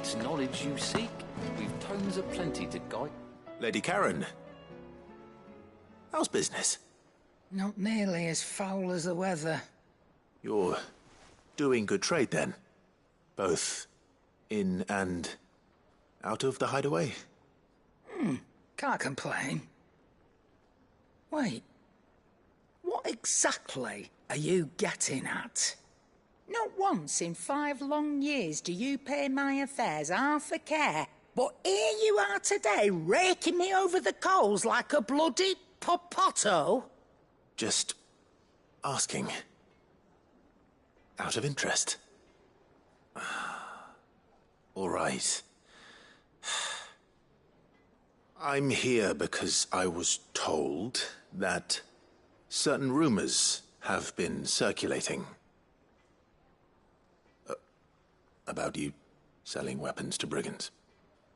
it's knowledge you seek, we've tomes aplenty to guide. Lady Karen, how's business? Not nearly as foul as the weather. You're doing good trade then? Both in and out of the hideaway? Can't complain. Wait. What exactly are you getting at? Not once in 5 long years do you pay my affairs half a care, but here you are today raking me over the coals like a bloody popoto? Just asking. Out of interest. All right. I'm here because I was told that certain rumors have been circulating. About you selling weapons to brigands.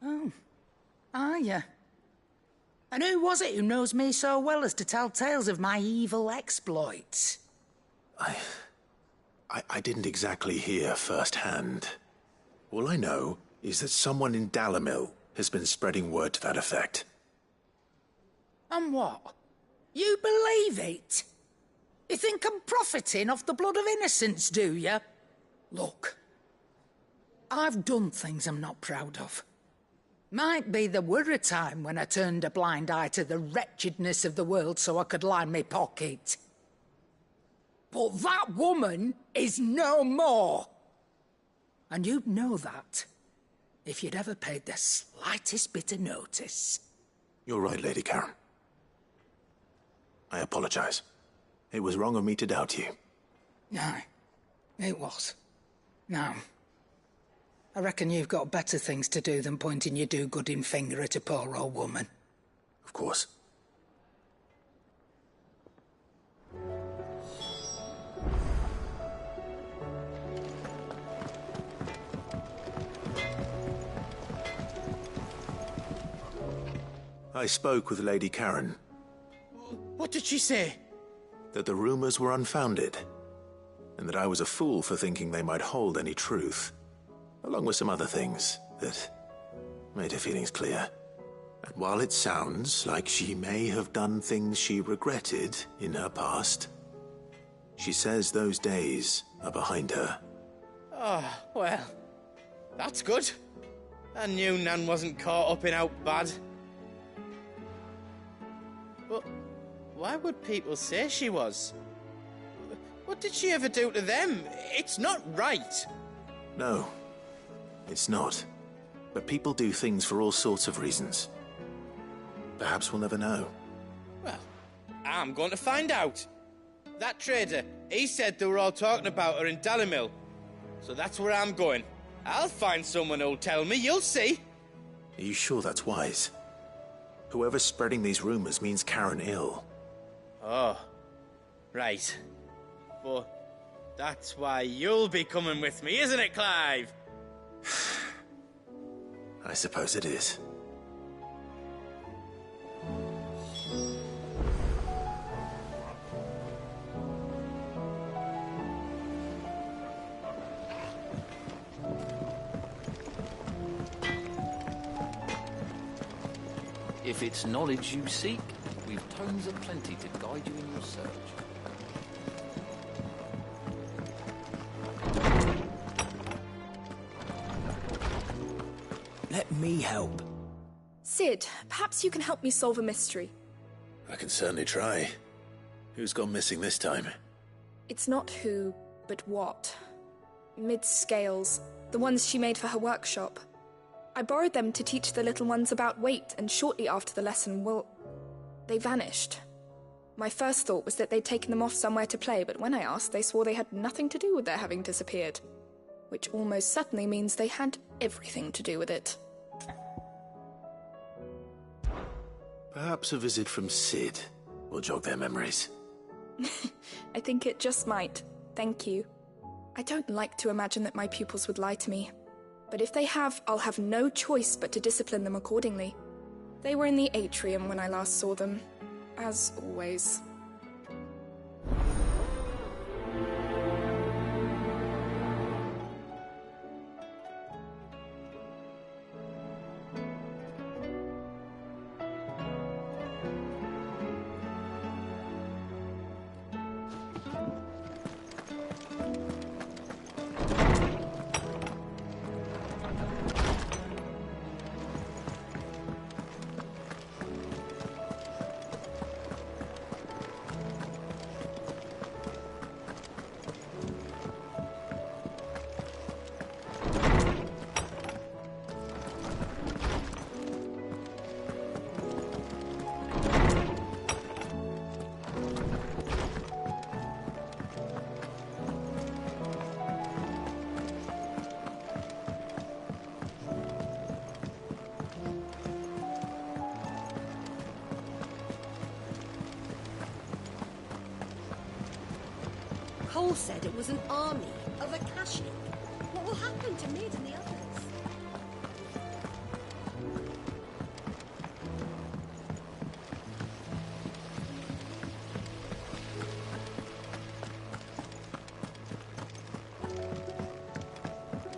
Oh, are ya? And who was it who knows me so well as to tell tales of my evil exploits? I didn't exactly hear firsthand. All I know is that someone in Dalamil has been spreading word to that effect. And what? You believe it? You think I'm profiting off the blood of innocents, do you? Look, I've done things I'm not proud of. Might be there were a time when I turned a blind eye to the wretchedness of the world so I could line my pocket. But that woman is no more. And you'd know that if you'd ever paid the slightest bit of notice. You're right, Lady Karen. I apologize. It was wrong of me to doubt you. Aye, it was. Now, I reckon you've got better things to do than pointing your do-gooding finger at a poor old woman. Of course. I spoke with Lady Karen. What did she say? That the rumors were unfounded, and that I was a fool for thinking they might hold any truth, along with some other things that made her feelings clear. And while it sounds like she may have done things she regretted in her past, she says those days are behind her. Oh, well, that's good. I knew Nan wasn't caught up in out bad. But why would people say she was? What did she ever do to them? It's not right. No, it's not. But people do things for all sorts of reasons. Perhaps we'll never know. Well, I'm going to find out. That trader, he said they were all talking about her in Dalamil. So that's where I'm going. I'll find someone who'll tell me, you'll see. Are you sure that's wise? Whoever's spreading these rumors means Karen ill. Oh, right. But that's why you'll be coming with me, isn't it, Clive? I suppose it is. If it's knowledge you seek, we've tomes aplenty to guide you in your search. Let me help. Sid, perhaps you can help me solve a mystery. I can certainly try. Who's gone missing this time? It's not who, but what. Mid's scales, the ones she made for her workshop. I borrowed them to teach the little ones about weight, and shortly after the lesson, they vanished. My first thought was that they'd taken them off somewhere to play, but when I asked, they swore they had nothing to do with their having disappeared. Which almost certainly means they had everything to do with it. Perhaps a visit from Sid will jog their memories. I think it just might. Thank you. I don't like to imagine that my pupils would lie to me. But if they have, I'll have no choice but to discipline them accordingly. They were in the atrium when I last saw them, as always. Paul said it was an army of Akashi. What will happen to Mid and the others?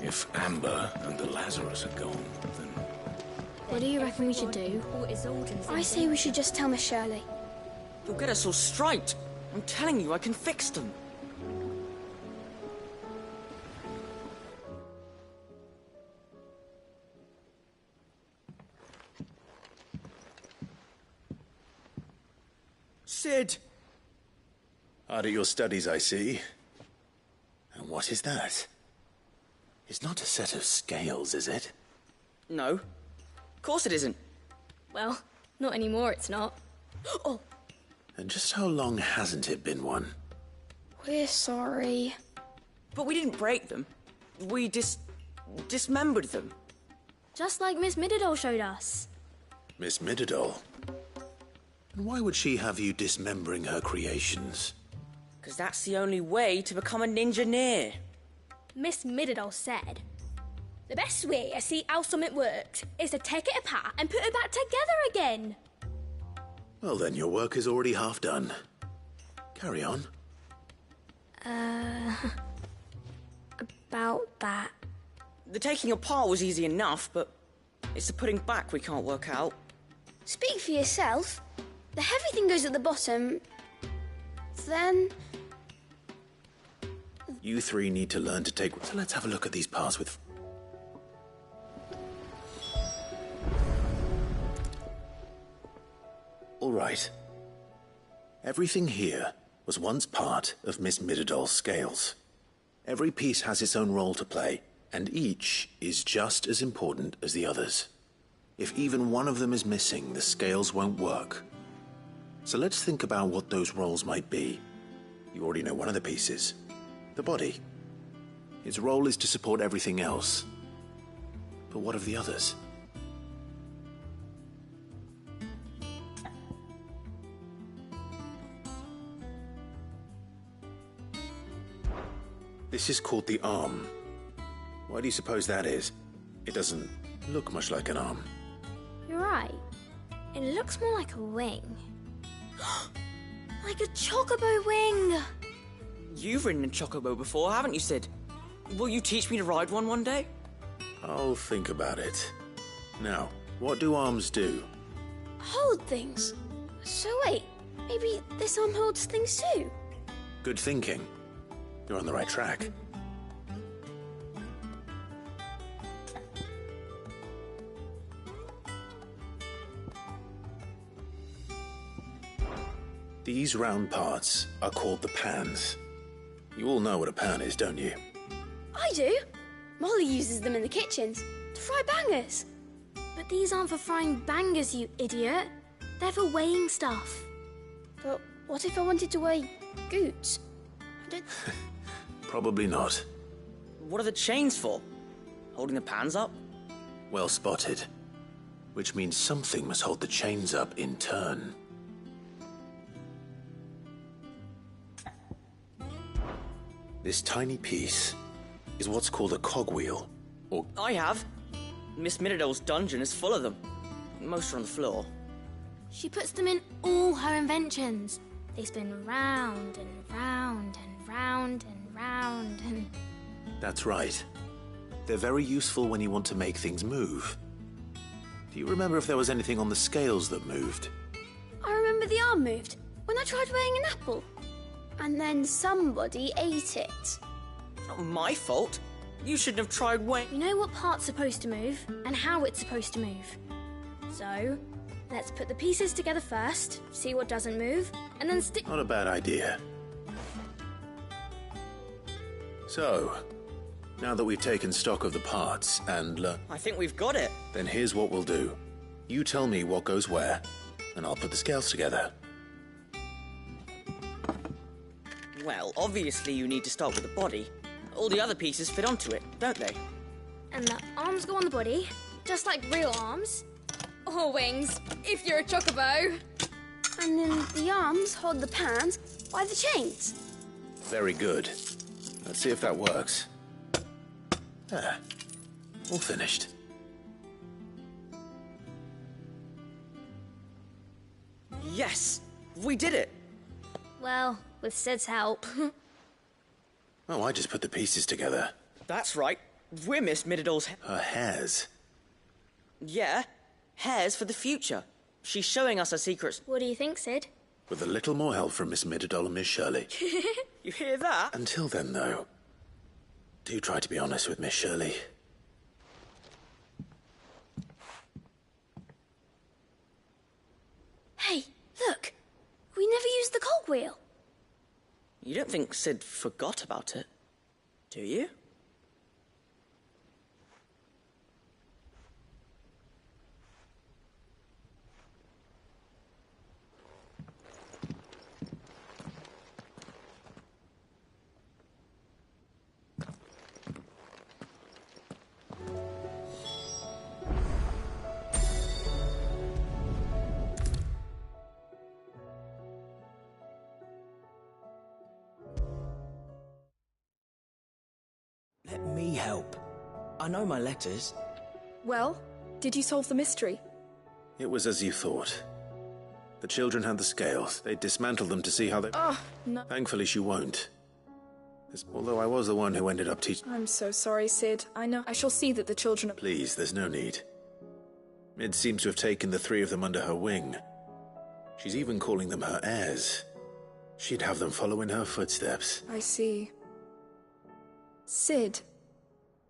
If Amber and the Lazarus are gone, then... What do you reckon we should do? I say we should just tell Miss Shirley. You'll get us all straight. I'm telling you, I can fix them. Sid! Hard at your studies, I see. And what is that? It's not a set of scales, is it? No. Of course it isn't. Well, not anymore, it's not. Oh, And just how long hasn't it been one? we're sorry. But we didn't break them. We dismembered them. Just like Miss Mididol showed us. Miss Mididol? And why would she have you dismembering her creations? Because that's the only way to become a ninja-neer. Miss Mididol said, the best way to see how something works is to take it apart and put it back together again. Well then, your work is already half done. Carry on. About that. The taking apart was easy enough, but it's the putting back we can't work out. Speak for yourself. The heavy thing goes at the bottom. Then... You three need to learn to take... So let's have a look at these parts with... All right. Everything here was once part of Miss Mididol's scales. Every piece has its own role to play, and each is just as important as the others. If even one of them is missing, the scales won't work. So let's think about what those roles might be. You already know one of the pieces. The body. Its role is to support everything else. But what of the others? This is called the arm. Why do you suppose that is? It doesn't look much like an arm. You're right. It looks more like a wing. Like a chocobo wing! You've ridden a chocobo before, haven't you, Sid? Will you teach me to ride one day? I'll think about it. Now, what do arms do? hold things. So wait, maybe this arm holds things too? Good thinking. You're on the right track. These round parts are called the pans. You all know what a pan is, don't you? I do. Molly uses them in the kitchens to fry bangers. But these aren't for frying bangers, you idiot. They're for weighing stuff. But what if I wanted to weigh goods? I don't... Probably not. What are the chains for? Holding the pans up? Well spotted. Which means something must hold the chains up in turn. This tiny piece is what's called a cogwheel, or... I have. Miss Mididol's dungeon is full of them. Most are on the floor. She puts them in all her inventions. They spin round and round and round and round and... That's right. They're very useful when you want to make things move. Do you remember if there was anything on the scales that moved? I remember the arm moved when I tried weighing an apple. And then somebody ate it. Not my fault. You shouldn't have tried weighing... You know what part's supposed to move and how it's supposed to move. So, let's put the pieces together first, see what doesn't move, and then stick... Not a bad idea. So, now that we've taken stock of the parts and I think we've got it. then here's what we'll do. You tell me what goes where, and I'll put the scales together. Well, obviously you need to start with the body. All the other pieces fit onto it, don't they? And the arms go on the body, just like real arms. Or wings, if you're a chocobo. And then the arms hold the pans by the chains. Very good. Let's see if that works. Ah, all finished. Yes! We did it! Well, with Sid's help. Oh, I just put the pieces together. That's right. We're Miss Middledor's... Her hairs. Yeah, hairs for the future. She's showing us her secrets. What do you think, Sid? With a little more help from Miss Middledore and Miss Shirley. You hear that? Until then, though, do try to be honest with Miss Shirley. Hey, look! We never used the cogwheel. You don't think Sid forgot about it, do you? Let me help. I know my letters. Well, did you solve the mystery? It was as you thought. The children had the scales. They dismantled them to see how they... Oh, no. Thankfully, she won't. Although I was the one who ended up teaching... I'm so sorry, Sid. I know. I shall see that the children are... Please, there's no need. Mid seems to have taken the three of them under her wing. She's even calling them her heirs. She'd have them follow in her footsteps. I see. Sid,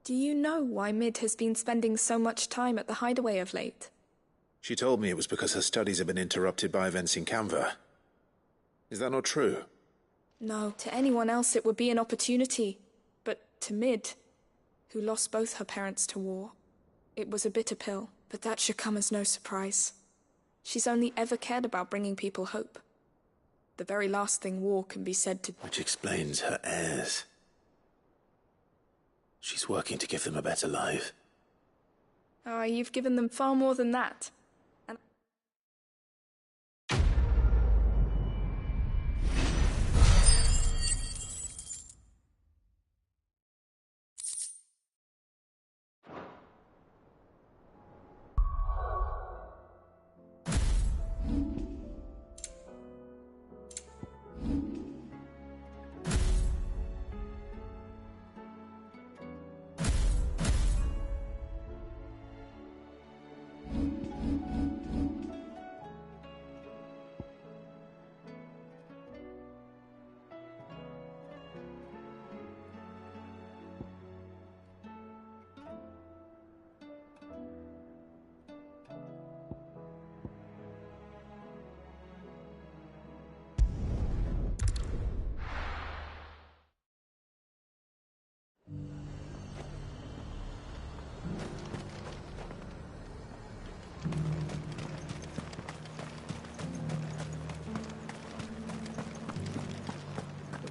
do you know why Mid has been spending so much time at the hideaway of late? She told me it was because her studies have been interrupted by events in Canva. Is that not true? No, to anyone else it would be an opportunity. But to Mid, who lost both her parents to war, it was a bitter pill. But that should come as no surprise. She's only ever cared about bringing people hope. The very last thing war can be said to... Which explains her heirs. She's working to give them a better life. Ah, you've given them far more than that. And...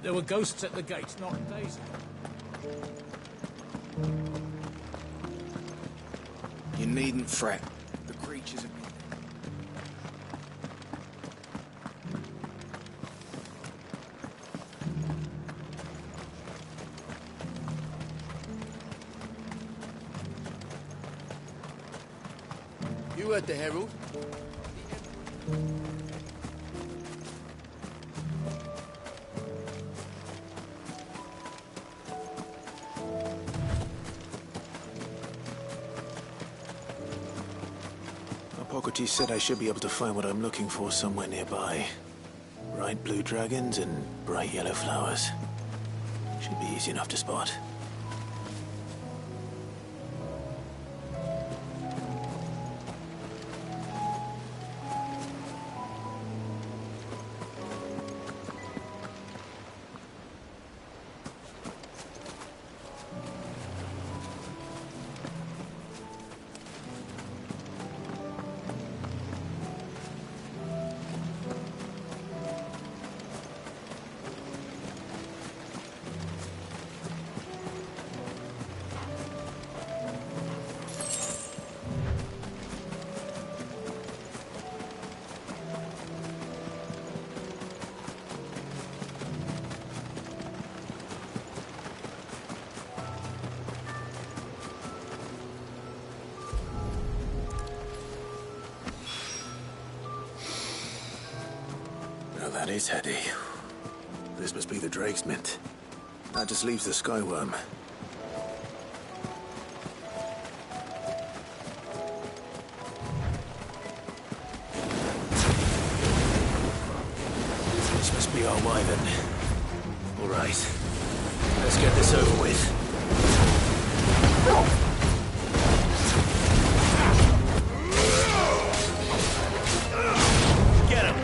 There were ghosts at the gates not days ago. You needn't fret. The creatures have been... You heard the herald. Pockety said I should be able to find what I'm looking for somewhere nearby. Bright blue dragons and bright yellow flowers. Should be easy enough to spot. That is heady. This must be the Drake's Mint. That just leaves the Skyworm. This must be our wyvern. All right. Let's get this over with. Get him!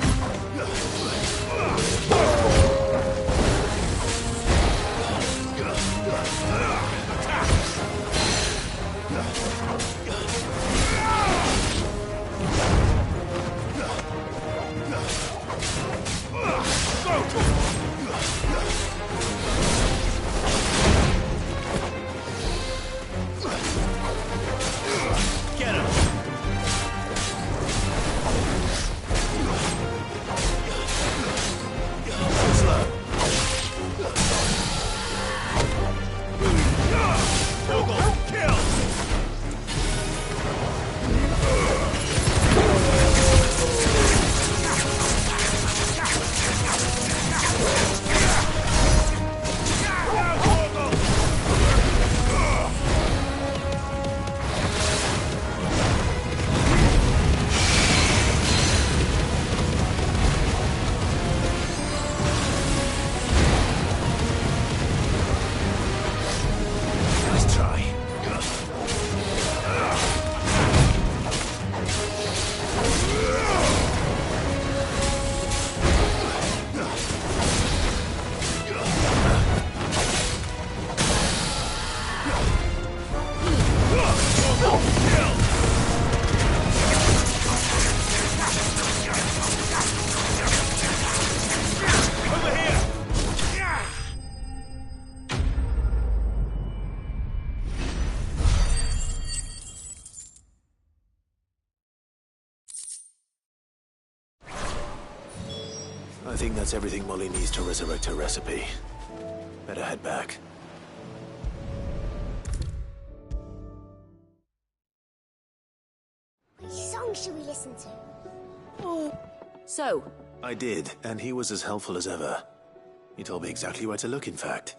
I think that's everything Molly needs to resurrect her recipe. Better head back. Which song should we listen to? So? I did, and he was as helpful as ever. He told me exactly where to look, in fact.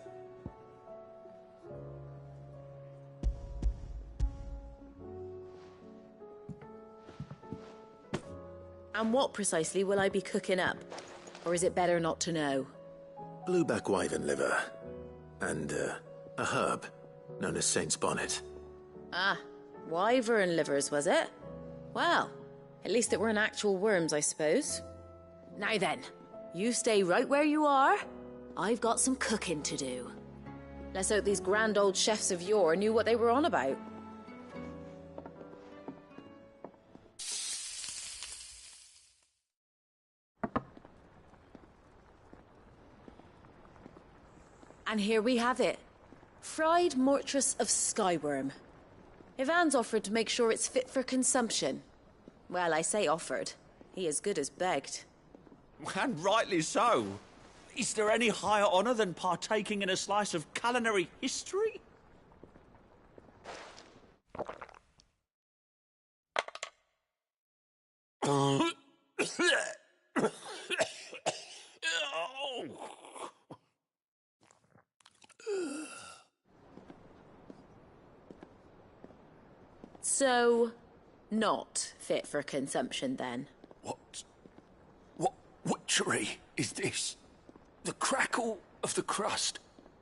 And what precisely will I be cooking up? Or is it better not to know? Blueback wyvern liver. And, a herb known as Saint's Bonnet. Ah, wyvern livers, was it? Well, at least it weren't actual worms, I suppose. Now then, you stay right where you are. I've got some cooking to do. Let's hope these grand old chefs of yore knew what they were on about. And here we have it. Fried mortress of skyworm. Ivan's offered to make sure it's fit for consumption. Well, I say offered. He as good as begged. And rightly so. Is there any higher honour than partaking in a slice of culinary history? So, not fit for consumption then? What witchery is this? The crackle of the crust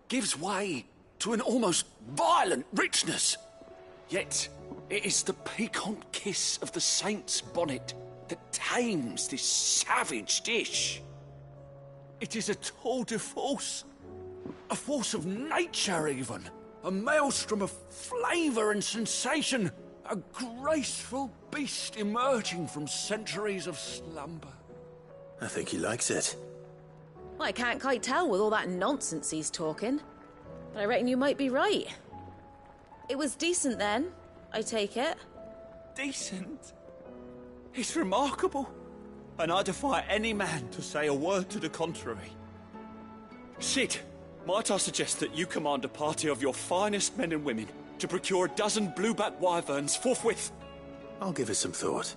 gives way to an almost violent richness. Yet, it is the piquant kiss of the saint's bonnet that tames this savage dish. It is a tour de force. A force of nature, even. A maelstrom of flavour and sensation. A graceful beast emerging from centuries of slumber. I think he likes it. Well, I can't quite tell with all that nonsense he's talking. But I reckon you might be right. It was decent then, I take it. Decent? It's remarkable. And I defy any man to say a word to the contrary. Sid, might I suggest that you command a party of your finest men and women to procure a dozen blueback wyverns forthwith? I'll give it some thought.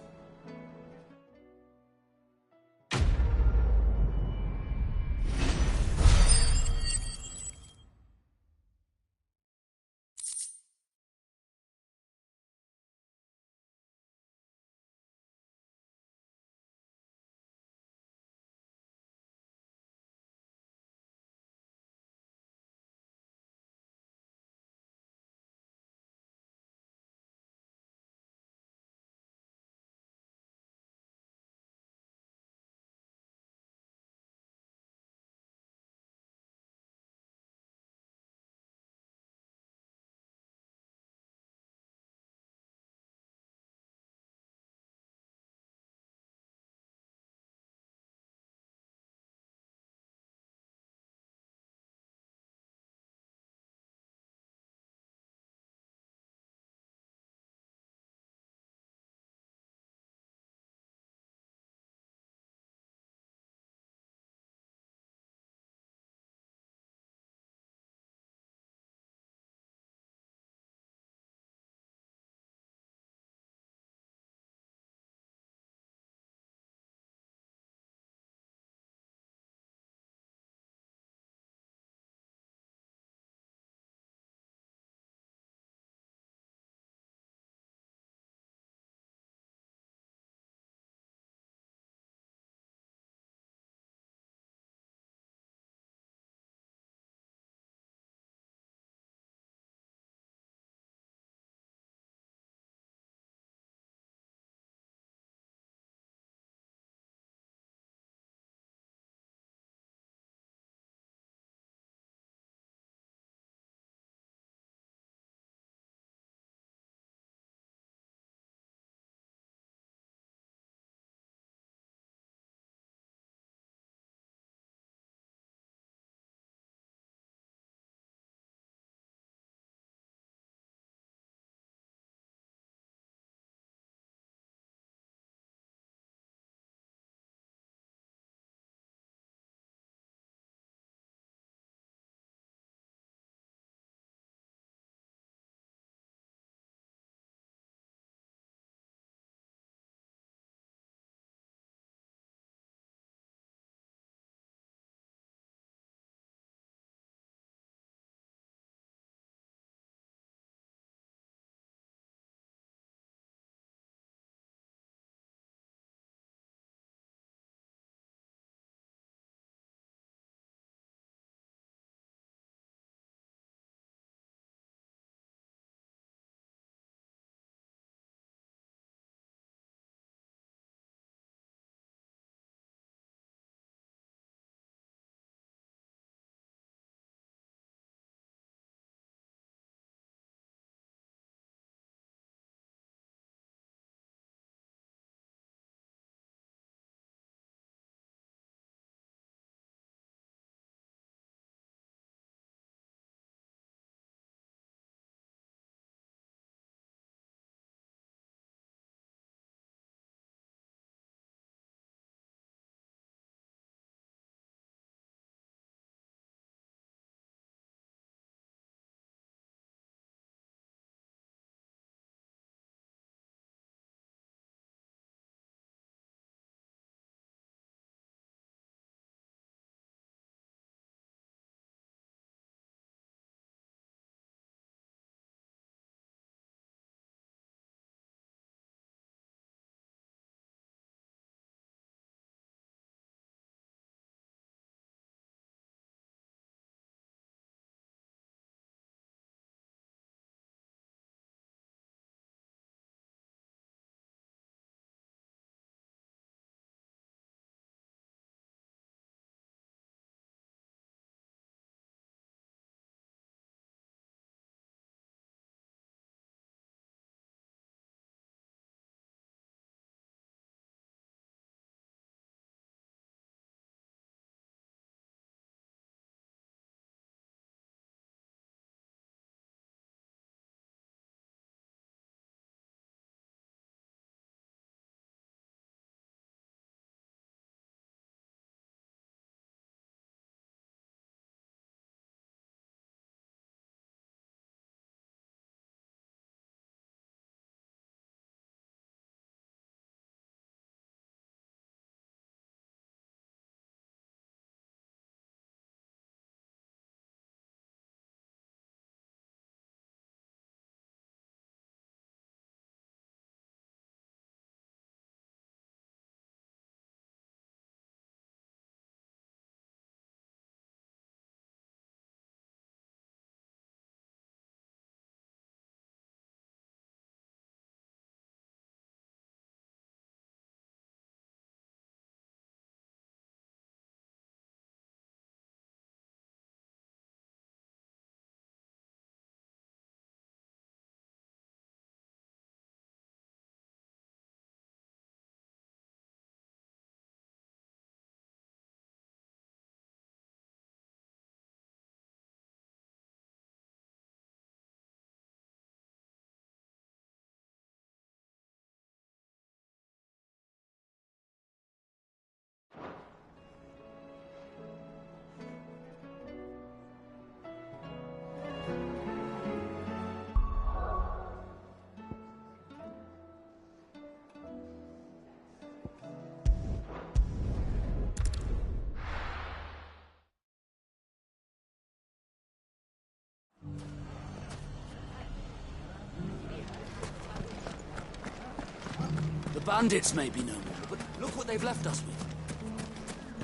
bandits may be no more, but look what they've left us with.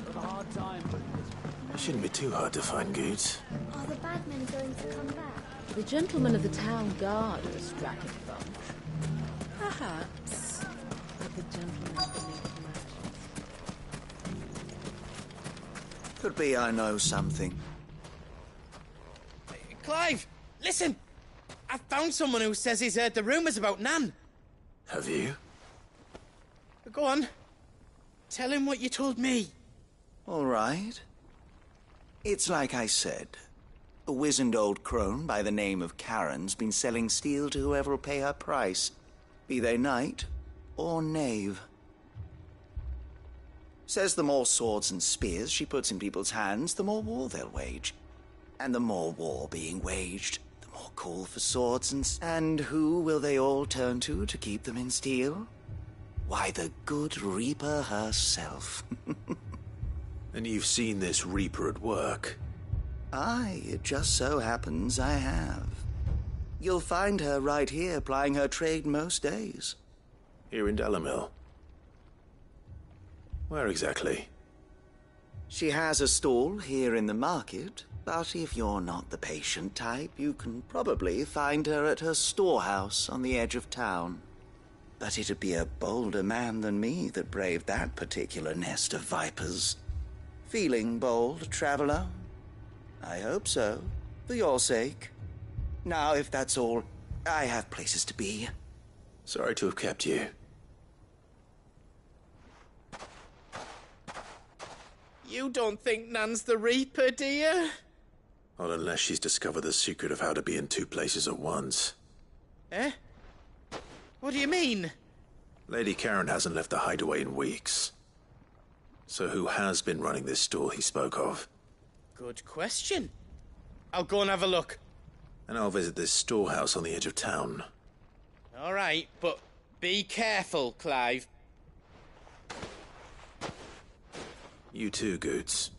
Got a hard time, but... It shouldn't be too hard to find goods. Are the bad men going to come back? The gentlemen of the town guard are a strapping bunch. Perhaps. But the gentlemen of the League of Merchants. Could be I know something. Clive, listen! I found someone who says he's heard the rumours about Nan. Have you? Go on. Tell him what you told me. All right. It's like I said. A wizened old crone by the name of Karen's been selling steel to whoever will pay her price, be they knight or knave. Says the more swords and spears she puts in people's hands, the more war they'll wage. And the more war being waged, the more call for swords and who will they all turn to keep them in steel? Why, the good Reaper herself. And you've seen this Reaper at work? Aye, it just so happens I have. You'll find her right here plying her trade most days. Here in Delamil? Where exactly? She has a stall here in the market, but if you're not the patient type, you can probably find her at her storehouse on the edge of town. But it'd be a bolder man than me that braved that particular nest of vipers. Feeling bold, traveler? I hope so, for your sake. Now, if that's all, I have places to be. Sorry to have kept you. You don't think Nan's the Reaper, do you? Not unless she's discovered the secret of how to be in two places at once. Eh? What do you mean? Lady Karen hasn't left the hideaway in weeks. So who has been running this stall he spoke of? Good question. I'll go and have a look. And I'll visit this storehouse on the edge of town. All right, but be careful, Clive. You too, Goods.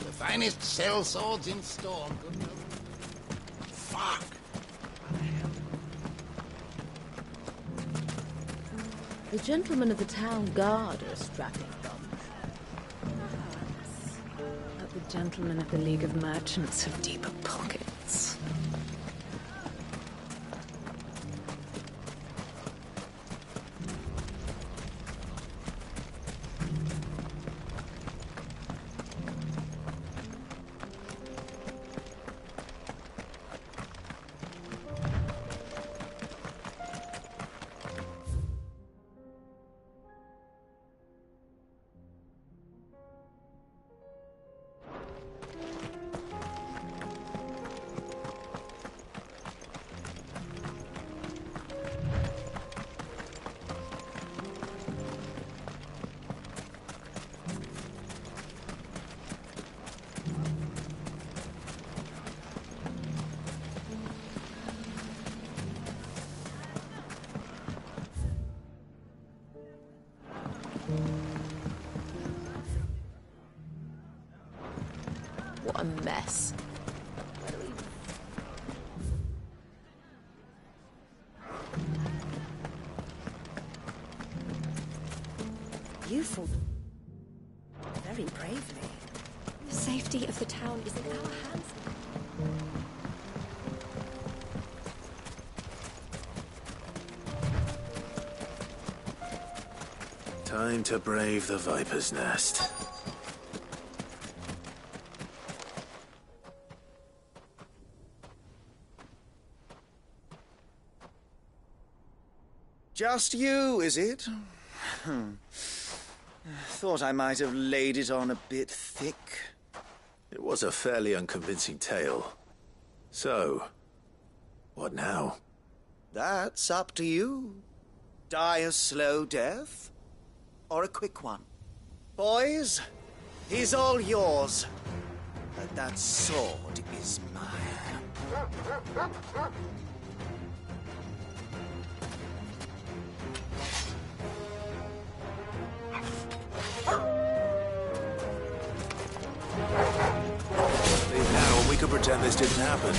The finest shell swords in Storm. Fuck! The gentlemen of the town guard are a strapping bunch. Perhaps. But the gentlemen of the League of Merchants have deeper pockets. What a mess. You fought very bravely. The safety of the town is in our hands. Time to brave the Viper's Nest. Just you, is it? Thought I might have laid it on a bit thick. It was a fairly unconvincing tale. So, what now? That's up to you. Die a slow death, or a quick one. Boys, he's all yours. but that sword is mine. Leave now and we could pretend this didn't happen.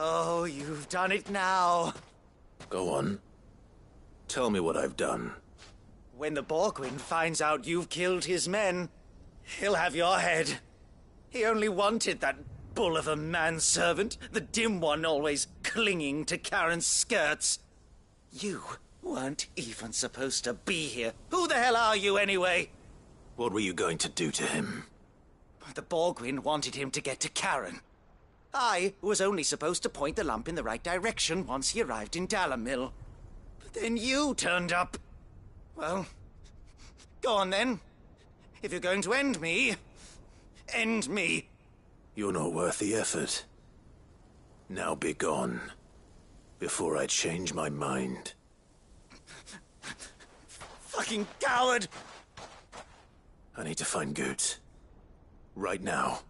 Oh, you've done it now. Go on. Tell me what I've done. When the Borgwyn finds out you've killed his men, he'll have your head. He only wanted that bull of a manservant, the dim one always clinging to Karen's skirts. You weren't even supposed to be here. Who the hell are you anyway? What were you going to do to him? The Borgwyn wanted him to get to Karen. I was only supposed to point the lamp in the right direction once he arrived in Dalamil. But then you turned up. Well, go on then. If you're going to end me, end me. You're not worth the effort. Now be gone, before I change my mind. Fucking coward! I need to find Goetz. Right now.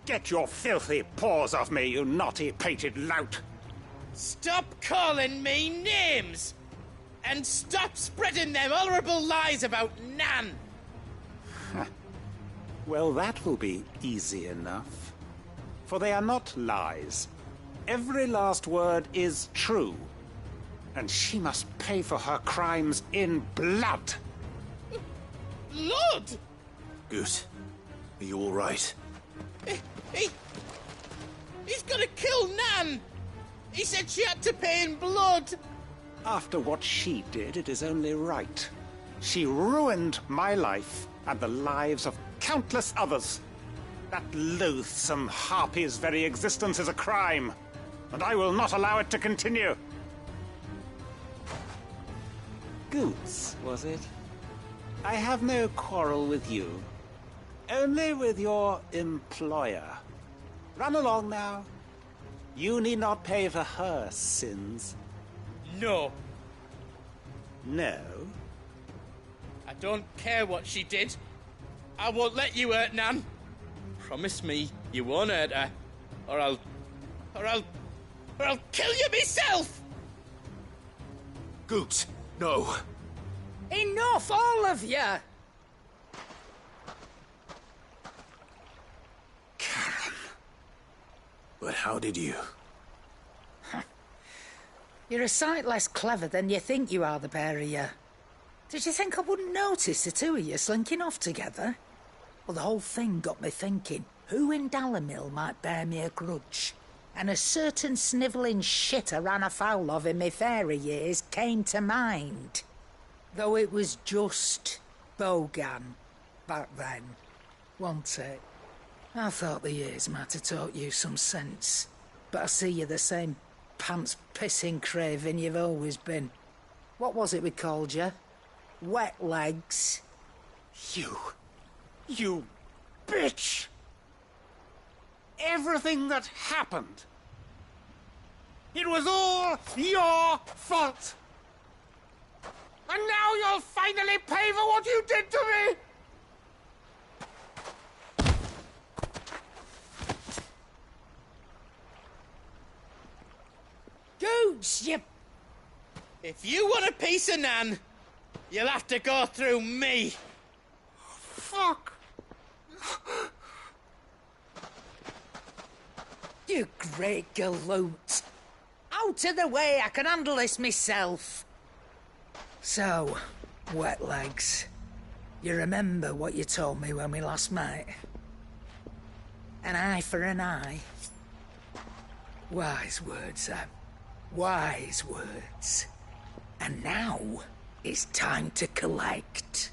Get your filthy paws off me, you naughty-pated lout! Stop calling me names! And stop spreading them horrible lies about Nan! Well, that will be easy enough. For they are not lies. Every last word is true. And she must pay for her crimes in blood. Blood? Goose, are you all right? He's gonna kill Nan! He said she had to pay in blood! After what she did, it is only right. She ruined my life and the lives of countless others. That loathsome harpy's very existence is a crime, and I will not allow it to continue. Goose, was it? I have no quarrel with you. Only with your employer. Run along now. You need not pay for her sins. No. No? I don't care what she did. I won't let you hurt Nan. Promise me you won't hurt her, or I'll kill you myself! Goot, no. Enough, all of you! Karen. But how did you? You're a sight less clever than you think you are, the pair of you. Did you think I wouldn't notice the two of you slinking off together? Well, the whole thing got me thinking, who in Dalimil might bear me a grudge? And a certain snivelling shit I ran afoul of in my fairy years came to mind. Though it was just Bogan back then, wasn't it? I thought the years might have taught you some sense, but I see you're the same pants-pissing craven you've always been. What was it we called you? Wet legs? You bitch! Everything that happened, it was all your fault! And now you'll finally pay for what you did to me! Gooch, you... If you want a piece of Nan, you'll have to go through me. Fuck! You great galoot. Out of the way, I can handle this myself. So, wet legs, you remember what you told me when we last met? An eye for an eye. Wise words, Sam. Wise words. And now, it's time to collect.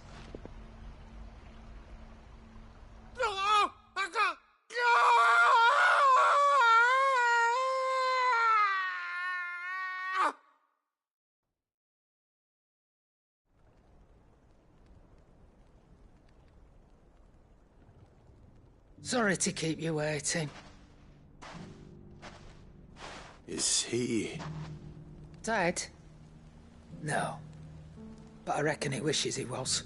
Sorry to keep you waiting. Is he... Dead? No. But I reckon he wishes he was.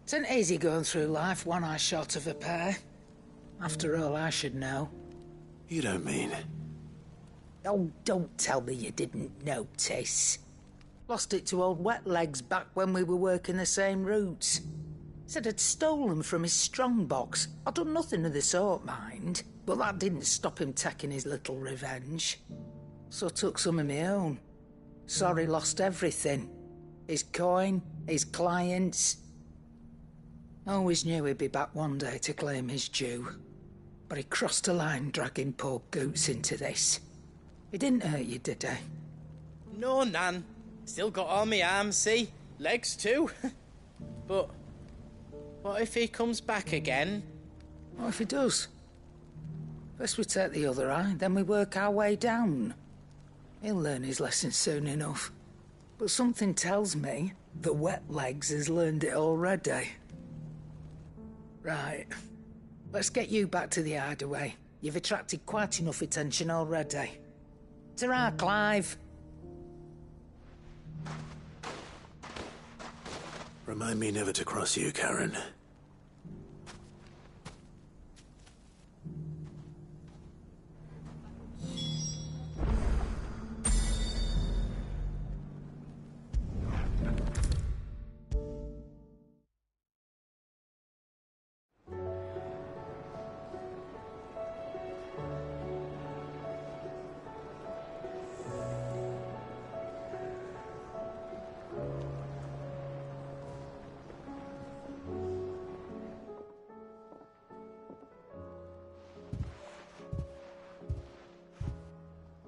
It isn't easy going through life one eye short of a pair. After all, I should know. You don't mean... Oh, don't tell me you didn't notice. Lost it to old Wet Legs back when we were working the same routes. Said I'd stolen from his strongbox. I'd done nothing of the sort, mind. But that didn't stop him taking his little revenge. So I took some of my own. Sorry, lost everything. His coin, his clients. Always knew he'd be back one day to claim his due. But he crossed a line dragging poor Goots into this. He didn't hurt you, did he? No, Nan. Still got all my arms, see? Legs too. But what if he comes back again? What if he does? First we take the other eye, then we work our way down. He'll learn his lesson soon enough. But something tells me the Wet Legs has learned it already. Right. Let's get you back to the hideaway. You've attracted quite enough attention already. Ta-ra, Clive. Remind me never to cross you, Karen.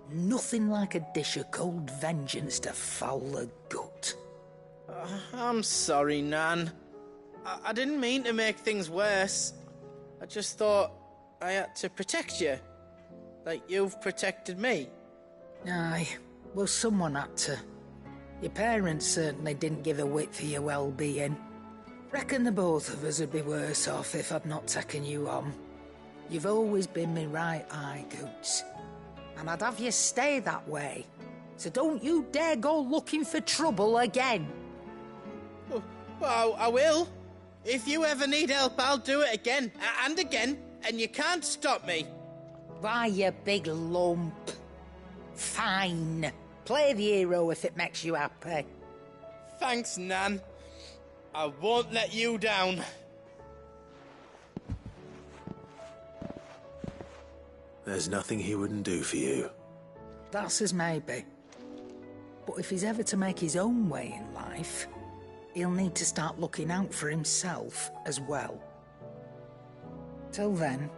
Nothing like a dish of cold vengeance to foul the gut. I'm sorry, Nan. I didn't mean to make things worse. I just thought I had to protect you. Like you've protected me. Aye, well, someone had to. Your parents certainly didn't give a whit for your well-being. Reckon the both of us would be worse off if I'd not taken you on. You've always been me right eye, Goots. And I'd have you stay that way. So don't you dare go looking for trouble again. Well, I will. If you ever need help, I'll do it again and again, and you can't stop me. Why, you big lump. Fine. Play the hero if it makes you happy. Thanks, Nan. I won't let you down. There's nothing he wouldn't do for you. That's as maybe. But if he's ever to make his own way in life, he'll need to start looking out for himself as well. Till then,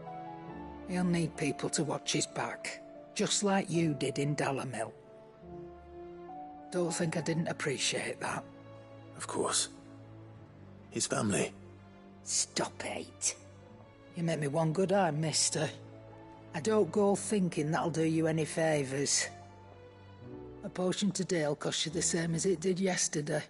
he'll need people to watch his back, just like you did in Dalamil. Don't think I didn't appreciate that. Of course. His family. Stop it. You make me one good eye, mister. I don't go thinking that'll do you any favours. A potion today'll cost you the same as it did yesterday.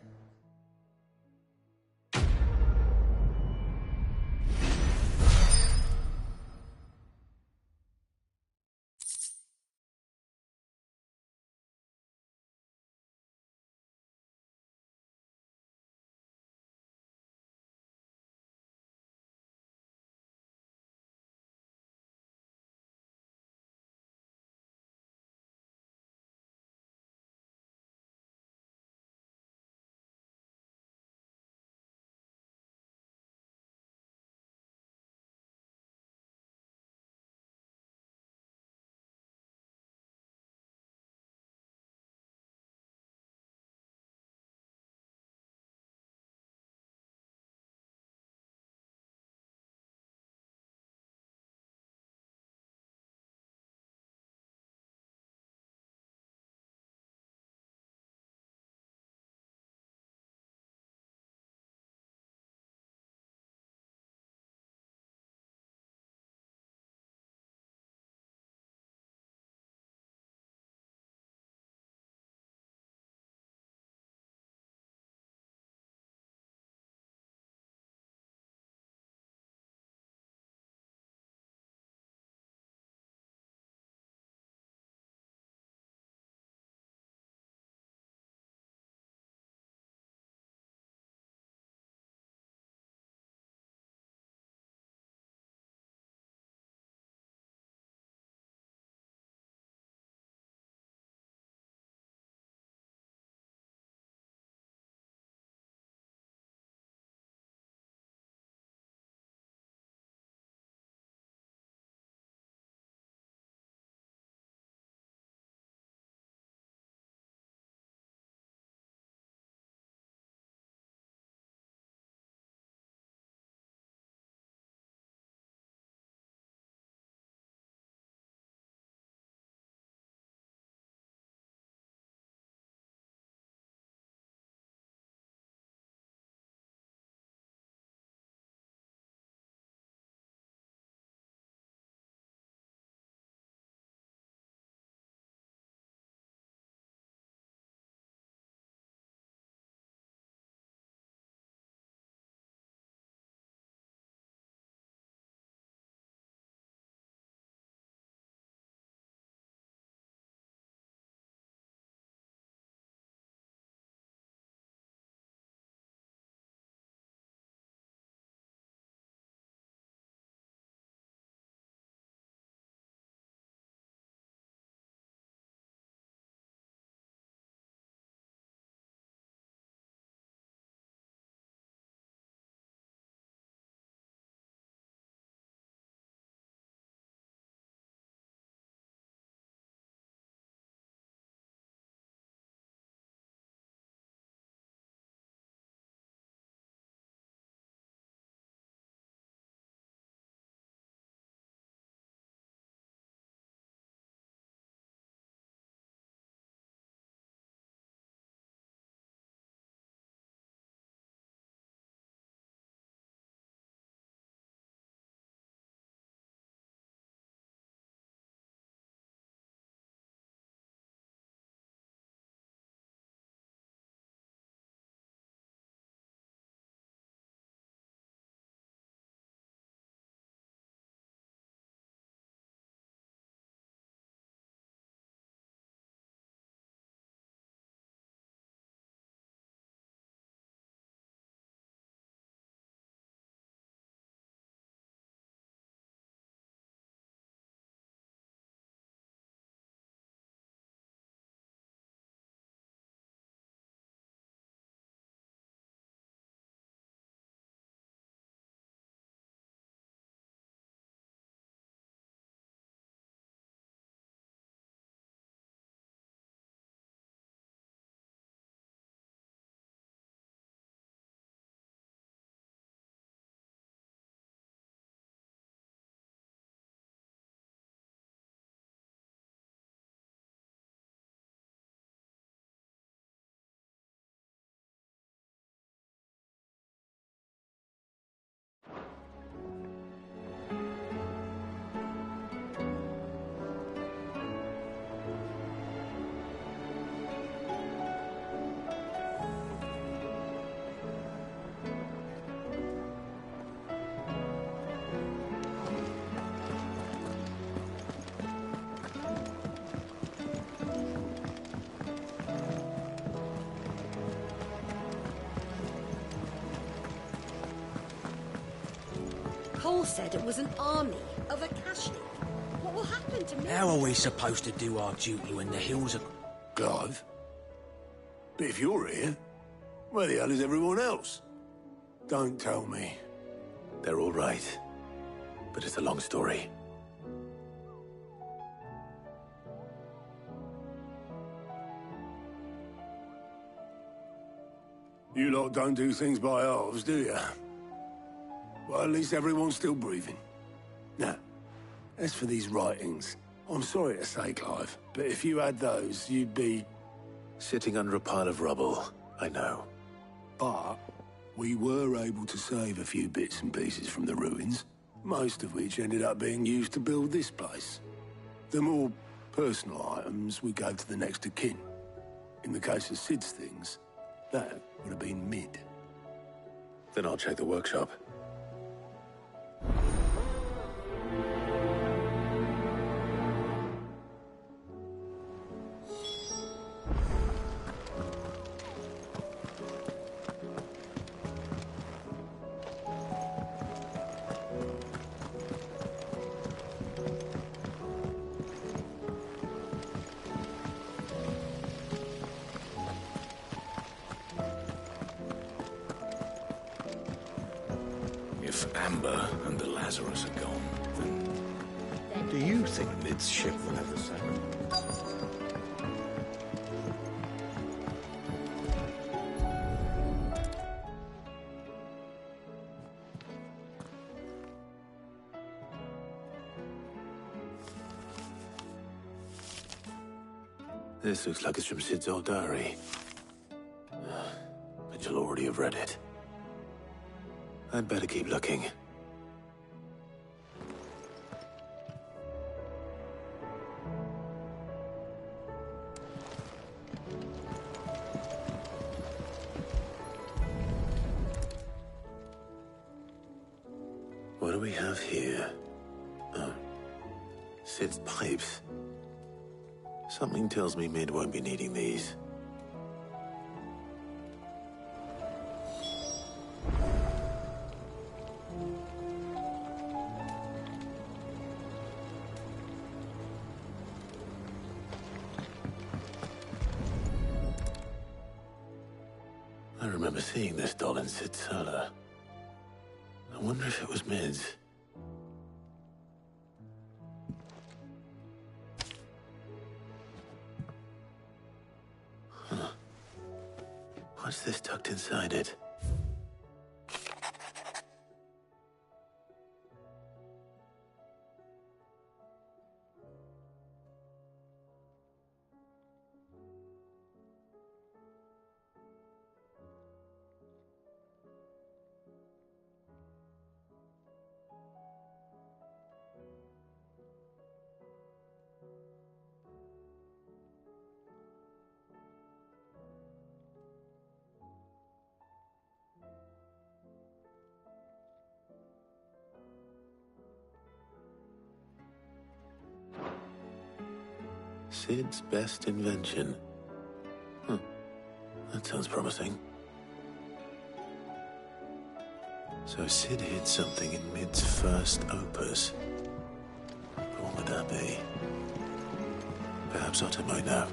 all said it was an army of Akashnik. What will happen to me? How are we supposed to do our duty when the hills are... Clive? But if you're here, where the hell is everyone else? Don't tell me. They're all right. But it's a long story. You lot don't do things by halves, do you? Well, at least everyone's still breathing. Now, as for these writings, I'm sorry to say, Clive, but if you had those, you'd be... Sitting under a pile of rubble, I know. But we were able to save a few bits and pieces from the ruins, most of which ended up being used to build this place. The more personal items we gave to the next of kin. In the case of Sid's things, that would have been mid. Then I'll check the workshop. If Amber and the Lazarus are gone, then... Do you think Mid's ship will have the same? This looks like it's from Sid's old diary. But you'll already have read it. I'd better keep looking. What do we have here? Oh. Sid's pipes. Something tells me Mid won't be needing these. I remember seeing this doll in Sid's cellar. I wonder if it was Mid's. Huh. What's this tucked inside it? Sid's best invention. That sounds promising. So Sid hid something in Mid's first opus. But what would that be? Perhaps Otto might know.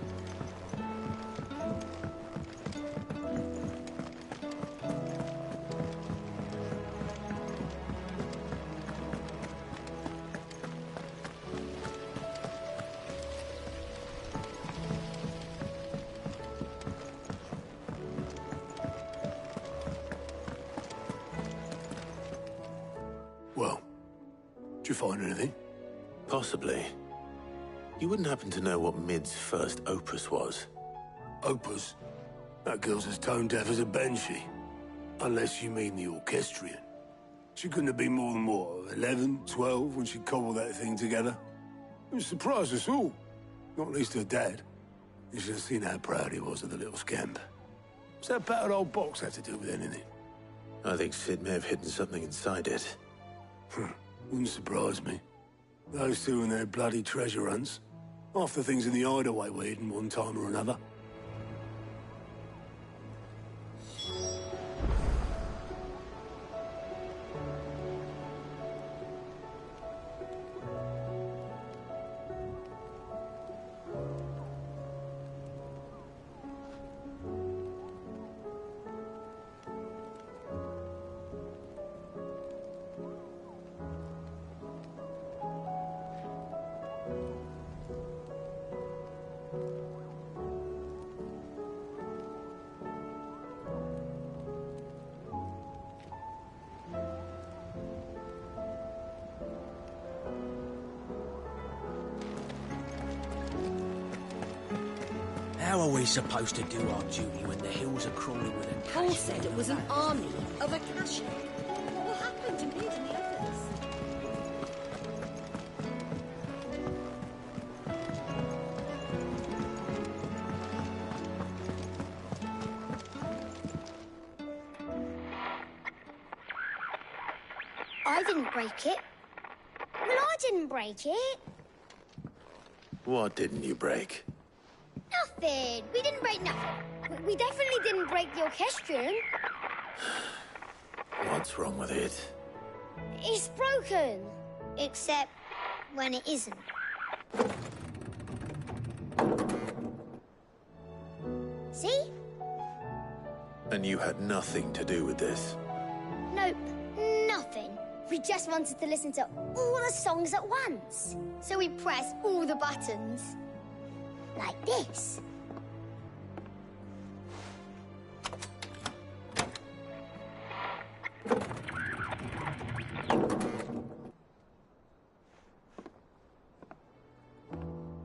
Well, did you find anything? Possibly. You wouldn't happen to know what Mid's first opus was? Opus? That girl's as tone deaf as a banshee. Unless you mean the orchestrion. She couldn't have been more than, what, 11, 12 when she cobbled that thing together? It surprised us all. Not least her dad. You should have seen how proud he was of the little scamp. What's that battered old box have to do with anything? I think Sid may have hidden something inside it. Wouldn't surprise me. Those two and their bloody treasure hunts. Half the things in the hideaway were hidden one time or another. How are we supposed to do our duty when the hills are crawling with a Paul said it was an army of Akashi. What happened to Mid and the others? I didn't break it. Well, I didn't break it. What didn't you break? Nothing. We didn't break nothing. We definitely didn't break the orchestrion. What's wrong with it? It's broken. Except when it isn't. See? And you had nothing to do with this? Nope. Nothing. We just wanted to listen to all the songs at once. So we pressed all the buttons. Like this.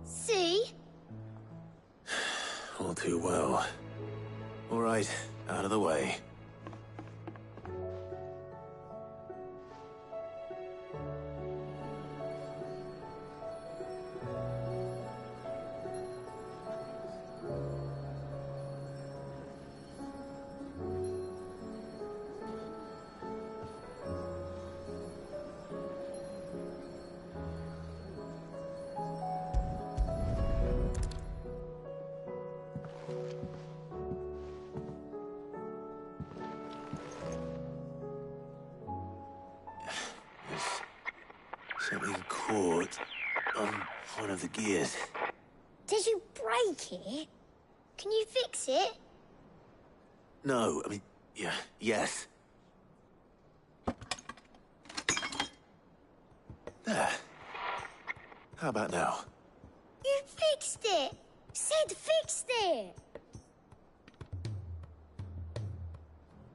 See? All too well. All right, out of the way. Something caught on one of the gears. Did you break it? Can you fix it? No, I mean, yeah, yes. There. How about now? You fixed it! Sid fixed it!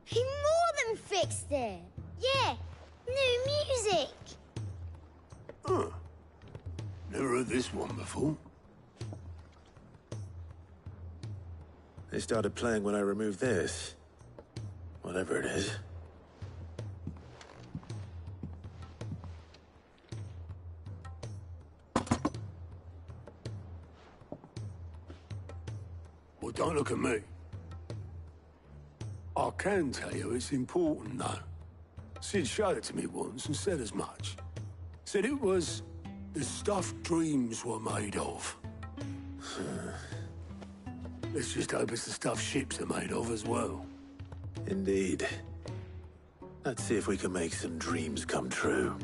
He more than fixed it! Yeah, new music! Huh. Never heard this one before. They started playing when I removed this. Whatever it is. Well, don't look at me. I can tell you it's important, though. Sid showed it to me once and said as much. Said it was the stuff dreams were made of. Let's just hope it's the stuff ships are made of as well. Indeed. Let's see if we can make some dreams come true.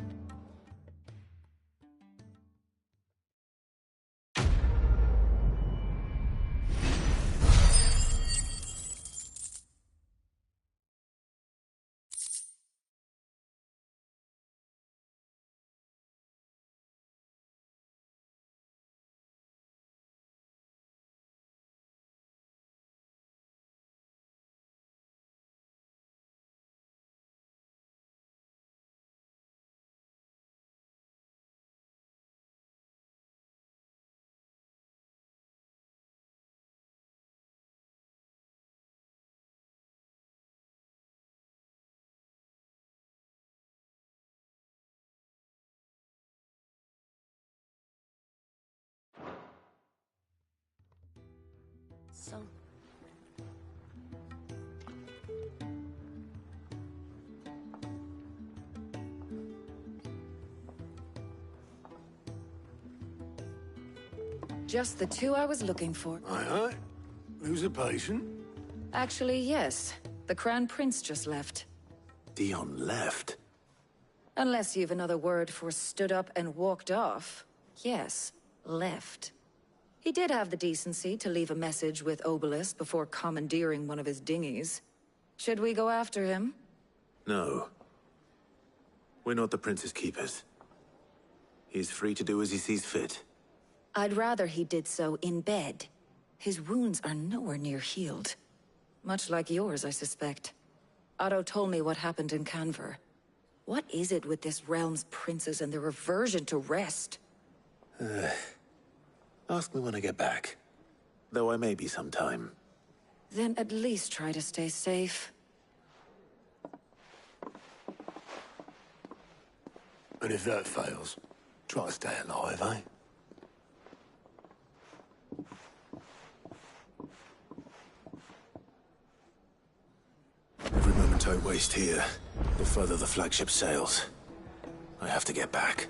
So... Just the two I was looking for. Aye, aye. Who's a patient? Actually, yes. The Crown Prince just left. Dion left? Unless you've another word for stood up and walked off. Yes, left. He did have the decency to leave a message with Obelisk before commandeering one of his dinghies. Should we go after him? No. We're not the Prince's keepers. He's free to do as he sees fit. I'd rather he did so in bed. His wounds are nowhere near healed. Much like yours, I suspect. Otto told me what happened in Canver. What is it with this realm's princes and their aversion to rest? Ask me when I get back. though I may be sometime. Then at least try to stay safe. And if that fails, try to stay alive, eh? Every moment I waste here, the further the flagship sails. I have to get back.